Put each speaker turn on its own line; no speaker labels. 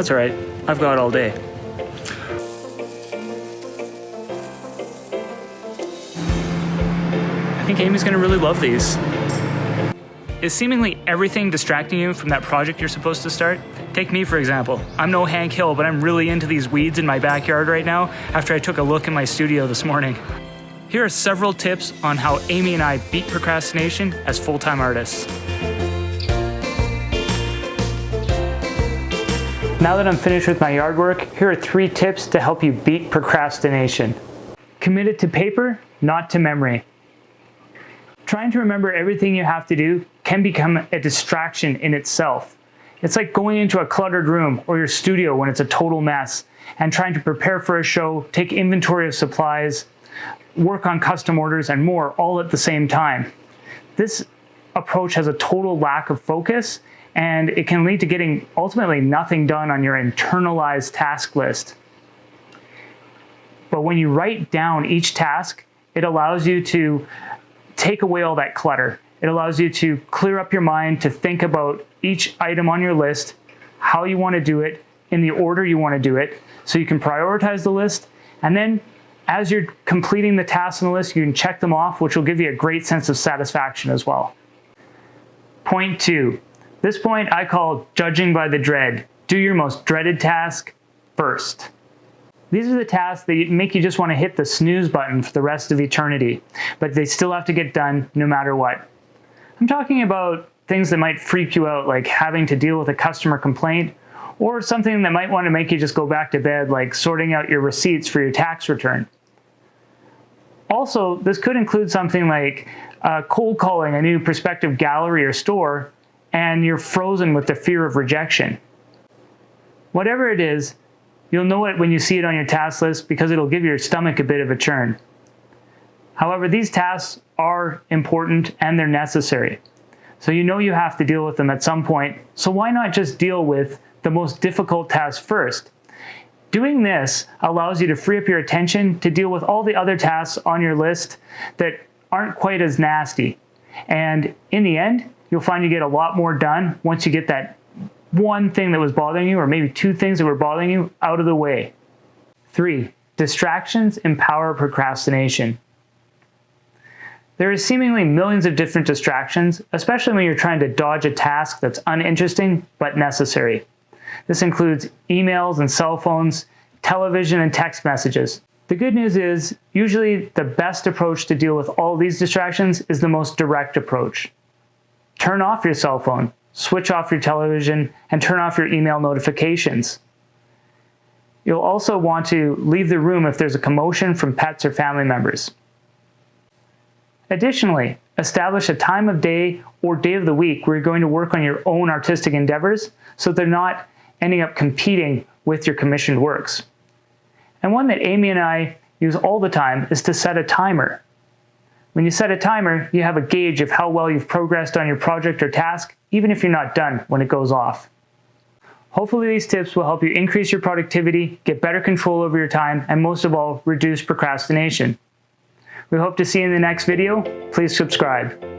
That's all right. I've got all day. I think Amy's gonna really love these. Is seemingly everything distracting you from that project you're supposed to start? Take me for example. I'm no Hank Hill, but I'm really into these weeds in my backyard right now after I took a look in my studio this morning. Here are several tips on how Amy and I beat procrastination as full-time artists. Now that I'm finished with my yard work, here are 3 tips to help you beat procrastination. Commit it to paper, not to memory. Trying to remember everything you have to do can become a distraction in itself. It's like going into a cluttered room or your studio when it's a total mess and trying to prepare for a show, take inventory of supplies, work on custom orders and more all at the same time. This approach has a total lack of focus and it can lead to getting ultimately nothing done on your internalized task list. But when you write down each task, it allows you to take away all that clutter. It allows you to clear up your mind to think about each item on your list, how you want to do it, in the order you want to do it, so you can prioritize the list. And then as you're completing the tasks on the list, you can check them off, which will give you a great sense of satisfaction as well. Point 2. This point I call judging by the dread. Do your most dreaded task first. These are the tasks that make you just want to hit the snooze button for the rest of eternity, but they still have to get done no matter what. I'm talking about things that might freak you out, like having to deal with a customer complaint, or something that might want to make you just go back to bed, like sorting out your receipts for your tax return. Also, this could include something like cold calling a new prospective gallery or store, and you're frozen with the fear of rejection. Whatever it is, you'll know it when you see it on your task list because it'll give your stomach a bit of a churn. However, these tasks are important and they're necessary. So you know you have to deal with them at some point, so why not just deal with the most difficult task first? Doing this allows you to free up your attention to deal with all the other tasks on your list that aren't quite as nasty. And in the end, you'll find you get a lot more done once you get that one thing that was bothering you, or maybe 2 things that were bothering you, out of the way. 3. Distractions empower procrastination. There are seemingly millions of different distractions, especially when you're trying to dodge a task that's uninteresting but necessary. This includes emails and cell phones, television and text messages. The good news is, usually the best approach to deal with all these distractions is the most direct approach. Turn off your cell phone, switch off your television, and turn off your email notifications. You'll also want to leave the room if there's a commotion from pets or family members. Additionally, establish a time of day or day of the week where you're going to work on your own artistic endeavors so they're not ending up competing with your commissioned works. And one that Amy and I use all the time is to set a timer. When you set a timer, you have a gauge of how well you've progressed on your project or task, even if you're not done when it goes off. Hopefully these tips will help you increase your productivity, get better control over your time, and most of all, reduce procrastination. We hope to see you in the next video. Please subscribe.